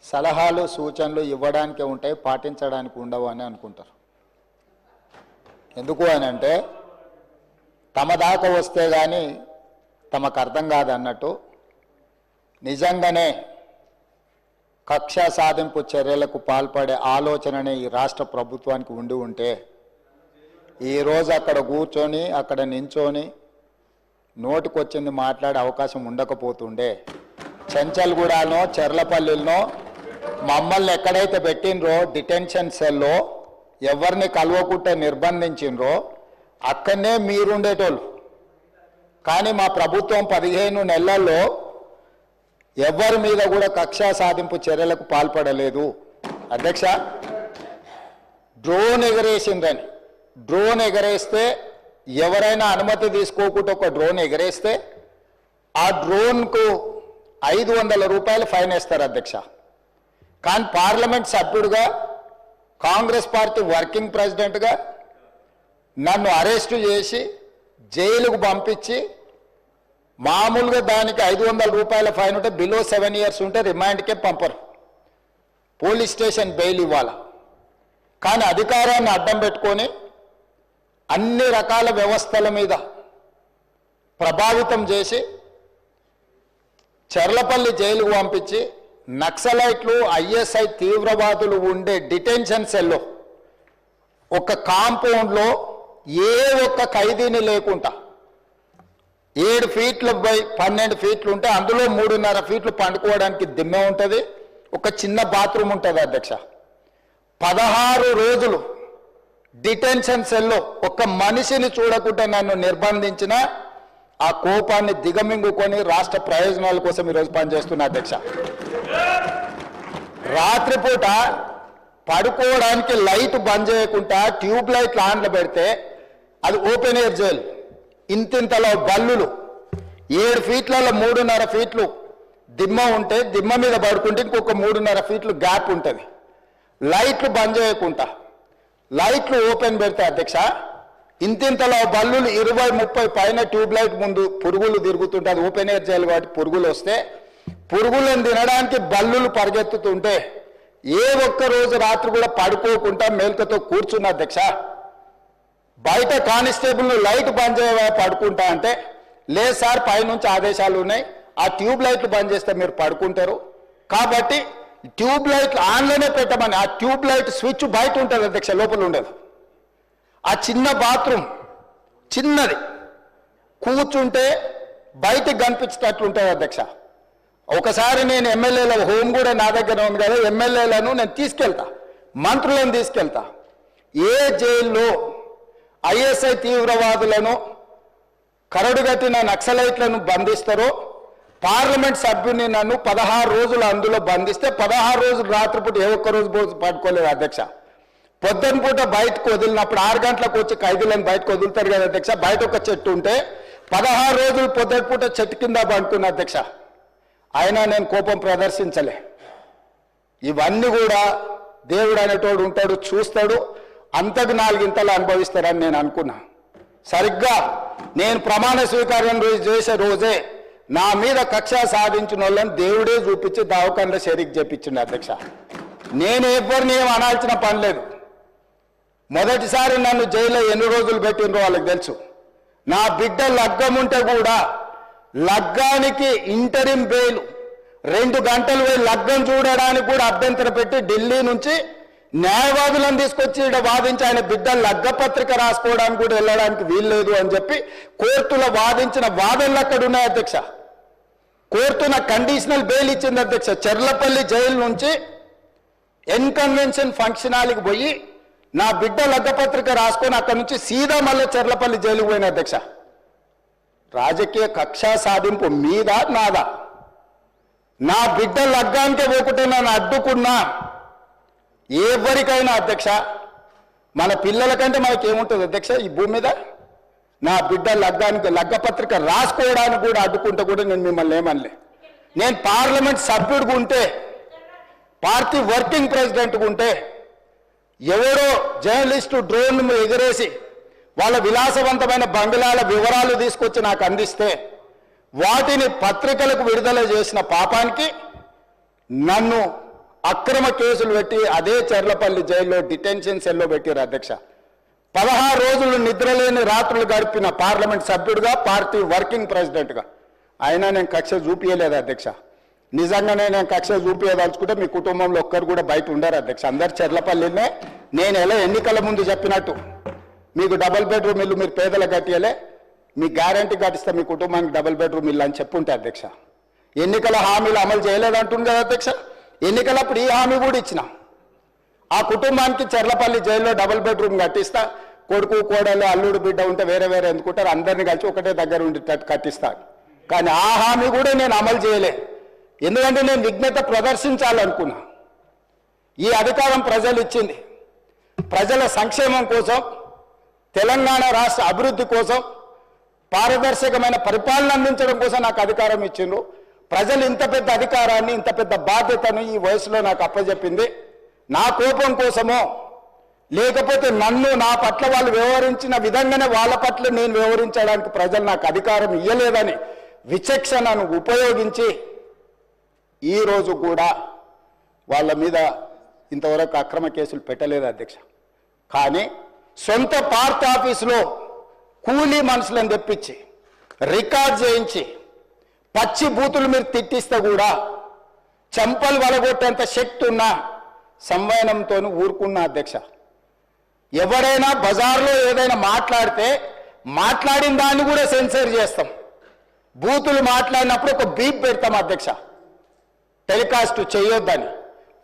సలహాలు సూచనలు ఇవ్వడానికే ఉంటాయి, పాటించడానికి ఉండవు అని అనుకుంటారు. ఎందుకు అని అంటే తమ దాకా వస్తే కానీ తమకు అర్థం కాదన్నట్టు నిజంగానే కక్ష సాధింపు చర్యలకు పాల్పడే ఆలోచననే ఈ రాష్ట్ర ప్రభుత్వానికి ఉండి ఉంటే ఈరోజు అక్కడ కూర్చొని అక్కడ నించొని నోటికొచ్చింది మాట్లాడే అవకాశం ఉండకపోతుండే. చెంచల్గూడనో చెర్లపల్లిలో మమ్మల్ని ఎక్కడైతే పెట్టినరో డిటెన్షన్ సెల్లో ఎవరిని కలవకుంటే నిర్బంధించినరో అక్కడనే మీరుండేటోళ్ళు. కానీ మా ప్రభుత్వం 15 నెలల్లో ఎవరి మీద కూడా కక్షా సాధింపు చర్యలకు పాల్పడలేదు. అధ్యక్ష, డ్రోన్ ఎగరేసిందని, డ్రోన్ ఎగరేస్తే ఎవరైనా అనుమతి తీసుకోకుండా ఒక డ్రోన్ ఎగరేస్తే ఆ డ్రోన్కు 500 రూపాయలు ఫైన్ వేస్తారు అధ్యక్ష. కానీ పార్లమెంట్ సభ్యుడిగా కాంగ్రెస్ పార్టీ వర్కింగ్ ప్రెసిడెంట్గా నన్ను అరెస్టు చేసి జైలుకు పంపించి మామూలుగా దానికి 500 రూపాయల ఫైన్ ఉంటే బిలో 7 years ఉంటే రిమాండ్కే పంపరు, పోలీస్ స్టేషన్ బెయిల్ ఇవ్వాలి. కానీ అధికారాన్ని అడ్డం పెట్టుకొని అన్ని రకాల వ్యవస్థల మీద ప్రభావితం చేసి చెర్లపల్లి జైలుకు పంపించి నక్సలైట్లు ఐఎస్ఐ తీవ్రవాదులు ఉండే డిటెన్షన్ సెల్లో ఒక కాంపౌండ్లో ఏ ఒక్క ఖైదీని లేకుండా 7 feet బై 12 feet ఉంటే అందులో 3.5 feet పండుకోవడానికి దిమ్మె ఉంటుంది, ఒక చిన్న బాత్రూమ్ ఉంటుంది అధ్యక్ష. 16 రోజులు డిటెన్షన్ సెల్లో ఒక్క మనిషిని చూడకుండా నన్ను నిర్బంధించిన ఆ కోపాన్ని దిగమింగుకొని రాష్ట్ర ప్రయోజనాల కోసం ఈరోజు పనిచేస్తున్నా అధ్యక్ష. రాత్రిపూట పడుకోవడానికి లైట్ బంద్ చేయకుండా ట్యూబ్ లైట్లు ఆన్లో పెడితే అది ఓపెన్ ఎయిర్ జైలు. ఇంతింతలో బల్లులు 7 feetలలో 3.5 feet దిమ్మ ఉంటే దిమ్మ మీద పడుకుంటే ఇంకొక 3.5 feet గ్యాప్ ఉంటుంది. లైట్లు బంద్ చేయకుండా లైట్లు ఓపెన్ పెడితే అధ్యక్ష ఇంతింతలో బల్లులు 20-30 పైన ట్యూబ్ లైట్ ముందు పురుగులు తిరుగుతుంటే అది ఓపెన్ ఎయిర్ జైలు కాబట్టి పురుగులు వస్తే పురుగులను తినడానికి బల్లులు పరిగెత్తుతుంటే ఏ ఒక్క రోజు రాత్రి కూడా పడుకోకుండా మేల్కతో కూర్చున్న అధ్యక్ష. బయట కానిస్టేబుల్ లైట్ బంద్ చేయవా పడుకుంటా అంటే లేదు సార్ పైనుంచి ఆదేశాలు ఉన్నాయి, ఆ ట్యూబ్ లైట్లు బంద్ చేస్తే మీరు పడుకుంటారు కాబట్టి ట్యూబ్ లైట్లు ఆన్లోనే పెట్టమని. ఆ ట్యూబ్ లైట్ స్విచ్ బయట ఉంటుంది అధ్యక్ష, లోపల ఉండదు. ఆ చిన్న బాత్రూమ్ చిన్నది కూర్చుంటే బయటకు కనిపించేటట్లుంటుంది అధ్యక్ష. ఒకసారి నేను ఎమ్మెల్యేల హోమ్ కూడా నా దగ్గర ఉంది కదా, ఎమ్మెల్యేలను నేను తీసుకెళ్తా, మంత్రులను తీసుకెళ్తా. ఏ జైల్లో ఐఎస్ఐ తీవ్రవాదులను కరడుగట్టిన నక్సలైట్లను బంధిస్తారో పార్లమెంట్ సభ్యుని నన్ను 16 రోజులు అందులో బంధిస్తే 16 రోజులు రాత్రిపూట ఏ ఒక్క రోజు పడుకోలేదు అధ్యక్ష. పొద్దున పూట బయటకు వదిలినప్పుడు 6 గంటలకు వచ్చి ఖైదీలను బయటకు వదులుతారు కదా అధ్యక్ష. బయట ఒక చెట్టు ఉంటే 16 రోజులు పొద్దున పూట చెట్టు కింద పడుకున్న అధ్యక్ష. అయినా నేను కోపం ప్రదర్శించలే. ఇవన్నీ కూడా దేవుడు అనేటోడు ఉంటాడు, చూస్తాడు, అంతకు 4 ఇంతలు అనుభవిస్తారని నేను అనుకున్నా. సరిగ్గా నేను ప్రమాణ స్వీకారం చేసే రోజే నా మీద కక్ష సాధించిన వాళ్ళని దేవుడే చూపించి దావకంలో షరీక్ చేపించింది అధ్యక్ష. నేను ఎవరిని ఏం అనాల్సిన పని లేదు. మొదటిసారి నన్ను జైల్లో ఎన్ని రోజులు పెట్టినరో వాళ్ళకి తెలుసు. నా బిడ్డ లగ్గం ఉంటే కూడా లగ్గానికి ఇంటరిం బెయిల్ 2 గంటలు పోయి లగ్గం చూడడానికి కూడా అభ్యంతరం పెట్టి ఢిల్లీ నుంచి న్యాయవాదులను తీసుకొచ్చి ఇక్కడ వాదించి ఆయన బిడ్డ లగ్గపత్రిక రాసుకోవడానికి కూడా వెళ్ళడానికి వీల్లేదు అని చెప్పి కోర్టులో వాదించిన వాదనలు అక్కడ ఉన్నాయి అధ్యక్ష. కోర్టు నాకు కండిషనల్ బెయిల్ ఇచ్చింది అధ్యక్ష. చెర్లపల్లి జైలు నుంచి ఎన్కన్వెన్షన్ ఫంక్షన్ హాల్కి పోయి నా బిడ్డ లగ్గపత్రిక రాసుకొని అక్కడ నుంచి సీదా మళ్ళీ చెర్లపల్లి జైలుకు పోయిన అధ్యక్ష. రాజకీయ కక్షా సాధింపు మీద నాదా? నా బిడ్డ లగ్గానికే పోకుంటే నన్ను అడ్డుకున్నా ఎవరికైనా అధ్యక్ష, మన పిల్లల కంటే మనకేముంటుంది అధ్యక్ష ఈ భూమి మీద? నా బిడ్డ లగ్గానికి లగ్గపత్రిక రాసుకోవడానికి కూడా అడ్డుకుంటే కూడా నేను మిమ్మల్ని ఏమనలే. నేను పార్లమెంట్ సభ్యుడిగా ఉంటే, పార్టీ వర్కింగ్ ప్రెసిడెంట్గా ఉంటే ఎవరో జర్నలిస్టు డ్రోన్ ఎగరేసి వాళ్ళ విలాసవంతమైన బంగ్లాల వివరాలు తీసుకొచ్చి నాకు అందిస్తే వాటిని పత్రికలకు విడుదల చేసిన పాపానికి నన్ను అక్రమ కేసులు పెట్టి అదే చెర్లపల్లి జైల్లో డిటెన్షన్ సెల్లో పెట్టారు అధ్యక్ష. 16 రోజులు నిద్రలేని రాత్రులు గడిపిన పార్లమెంట్ సభ్యుడిగా, పార్టీ వర్కింగ్ ప్రెసిడెంట్గా అయినా నేను కక్ష చూపించలేదు అధ్యక్ష. నిజంగానే నేను కక్ష చూపించదలుచుకుంటే మీ కుటుంబంలో ఒక్కరు కూడా బయట ఉండరు అధ్యక్ష. అందరు చెర్లపల్లినే నేను ఎలా ఎన్నికల ముందు చెప్పినట్టు మీకు డబుల్ బెడ్రూమ్ ఇల్లు మీరు పేదలకు కట్టియలే, మీ గ్యారంటీ కట్టిస్తే మీ కుటుంబానికి డబుల్ బెడ్రూమ్ ఇల్లు అని చెప్పుంటే అధ్యక్ష. ఎన్నికల హామీలు అమలు చేయలేదంటుంది కదా అధ్యక్ష. ఎన్నికలప్పుడు ఈ హామీ కూడా ఇచ్చిన. ఆ కుటుంబానికి చెర్లపల్లి జైల్లో డబుల్ బెడ్రూమ్ కట్టిస్తా, కొడుకు కోడలు అల్లుడు బిడ్డ ఉంటే వేరే వేరే ఎందుకుంటారు, అందరినీ కలిసి ఒకటే దగ్గర ఉండేటట్టు కట్టిస్తాను. కానీ ఆ హామీ కూడా నేను అమలు చేయలే. ఎందుకంటే నేను విఘ్నత ప్రదర్శించాలనుకున్నా. ఈ అధికారం ప్రజలు ఇచ్చింది ప్రజల సంక్షేమం కోసం, తెలంగాణ రాష్ట్ర అభివృద్ధి కోసం, పారదర్శకమైన పరిపాలన అందించడం కోసం నాకు అధికారం ఇచ్చిండ్రు. ప్రజలు ఇంత పెద్ద అధికారాన్ని, ఇంత పెద్ద బాధ్యతను ఈ వయసులో నాకు అప్పచెప్పింది నా కోపం కోసమో, లేకపోతే నన్ను నా పట్ల వాళ్ళు వ్యవహరించిన విధంగానే వాళ్ళ పట్ల నేను వ్యవహరించడానికి ప్రజలు నాకు అధికారం ఇవ్వలేదని విచక్షణను ఉపయోగించి ఈరోజు కూడా వాళ్ళ మీద ఇంతవరకు అక్రమ కేసులు పెట్టలేదు అధ్యక్ష. కానీ సొంత పార్టీ ఆఫీసులో కూలీ మనుషులను తెప్పించి రికార్డ్ చేయించి పచ్చి బూతులు మీరు తిట్టిస్తే కూడా చెంపలు వలగొట్టేంత శక్తి ఉన్న సంవయనంతో ఊరుకున్న అధ్యక్ష. ఎవరైనా బజార్లో ఏదైనా మాట్లాడితే మాట్లాడిన దాన్ని కూడా సెన్సర్ చేస్తాం. బూతులు మాట్లాడినప్పుడు ఒక బీప్ పెడతాం అధ్యక్ష, టెలికాస్ట్ చేయొద్దని.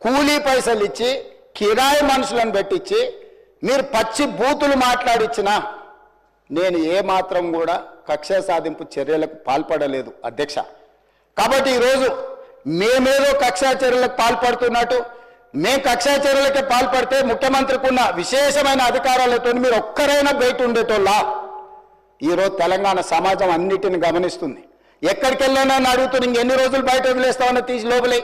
కూలీ పైసలు ఇచ్చి కిరాయి మనుషులను పెట్టించి మీరు పచ్చి బూతులు మాట్లాడిచ్చినా నేను ఏమాత్రం కూడా కక్ష సాధింపు చర్యలకు పాల్పడలేదు అధ్యక్ష. కాబట్టి ఈరోజు మేమేదో కక్షా చర్యలకు పాల్పడుతున్నట్టు, మేము కక్షా చర్యలకే పాల్పడితే ముఖ్యమంత్రికి ఉన్న విశేషమైన అధికారాలతో మీరు ఒక్కరైనా బయట ఉండేటోళ్ళ. ఈరోజు తెలంగాణ సమాజం అన్నిటిని గమనిస్తుంది. ఎక్కడికి వెళ్ళానని అడుగుతూ ఇంకెన్ని రోజులు బయట వదిలేస్తావని తీసి లోపలే.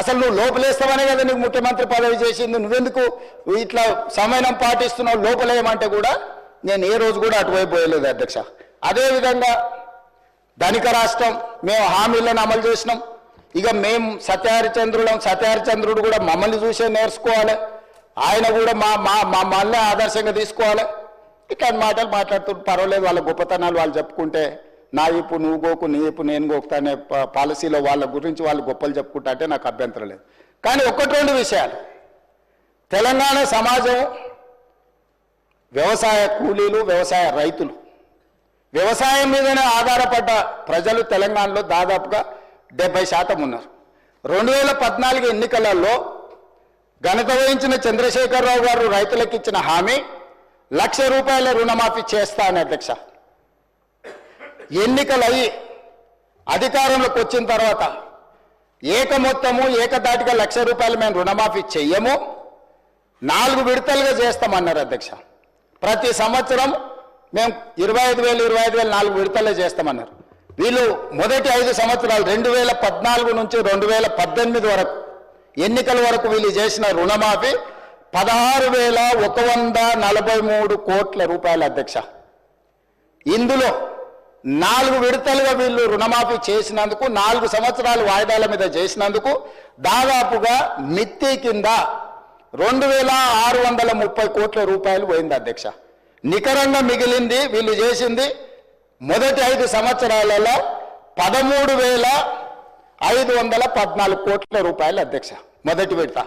అసలు నువ్వు లోపలేస్తావనే కదా నీకు ముఖ్యమంత్రి పదవి చేసింది, నువ్వెందుకు ఇట్లా సమయం పాటిస్తున్నావు లోపలేయమంటే కూడా నేను ఏ రోజు కూడా అటువైపు పోయలేదు అధ్యక్ష. అదేవిధంగా ధనిక రాష్ట్రం, మేము హామీలను అమలు చేసినాం. ఇక మేము సత్యహరిచంద్రుడు కూడా మమ్మల్ని చూసే నేర్చుకోవాలి, ఆయన కూడా మమ్మల్ని ఆదర్శంగా తీసుకోవాలి. ఇట్లాంటి మాటలు మాట్లాడుతుంటే పర్వాలేదు, వాళ్ళ గొప్పతనాలు వాళ్ళు చెప్పుకుంటే నా ఇప్పు నువ్వు గోకు, నీ ఇప్పు నేను గోకుతా అనే పాలసీలో వాళ్ళ గురించి వాళ్ళు గొప్పలు చెప్పుకుంటా అంటే నాకు అభ్యంతరం లేదు. కానీ ఒకటి రెండు విషయాలు, తెలంగాణ సమాజం వ్యవసాయ కూలీలు, వ్యవసాయ రైతులు, వ్యవసాయం మీదనే ఆధారపడ్డ ప్రజలు తెలంగాణలో దాదాపుగా 70% ఉన్నారు. 2014 ఎన్నికలలో ఘనత వహించిన చంద్రశేఖరరావు గారు రైతులకు ఇచ్చిన హామీ 1,00,000 రూపాయల రుణమాఫీ చేస్తా అని అధ్యక్ష. ఎన్నికలయ్యి అధికారంలోకి వచ్చిన తర్వాత ఏకమొత్తము ఏకదాటిగా 1,00,000 రూపాయలు మేము రుణమాఫీ చెయ్యము, 4 విడతలుగా చేస్తామన్నారు అధ్యక్ష. ప్రతి సంవత్సరం మేము 25,000 4 విడతలే చేస్తామన్నారు. వీళ్ళు మొదటి 5 సంవత్సరాలు 2014 నుంచి 2018 వరకు ఎన్నికల వరకు వీళ్ళు చేసిన రుణమాఫీ 16,143 కోట్ల రూపాయలు అధ్యక్ష. ఇందులో 4 విడతలుగా వీళ్ళు రుణమాఫీ చేసినందుకు, 4 సంవత్సరాలు వాయిదాల మీద చేసినందుకు దాదాపుగా మిత్తి కింద 2,630 కోట్ల రూపాయలు పోయింది అధ్యక్ష. నికరంగా మిగిలింది వీళ్ళు చేసింది మొదటి 5 సంవత్సరాలలో 13,514 కోట్ల రూపాయలు అధ్యక్ష మొదటి విడత.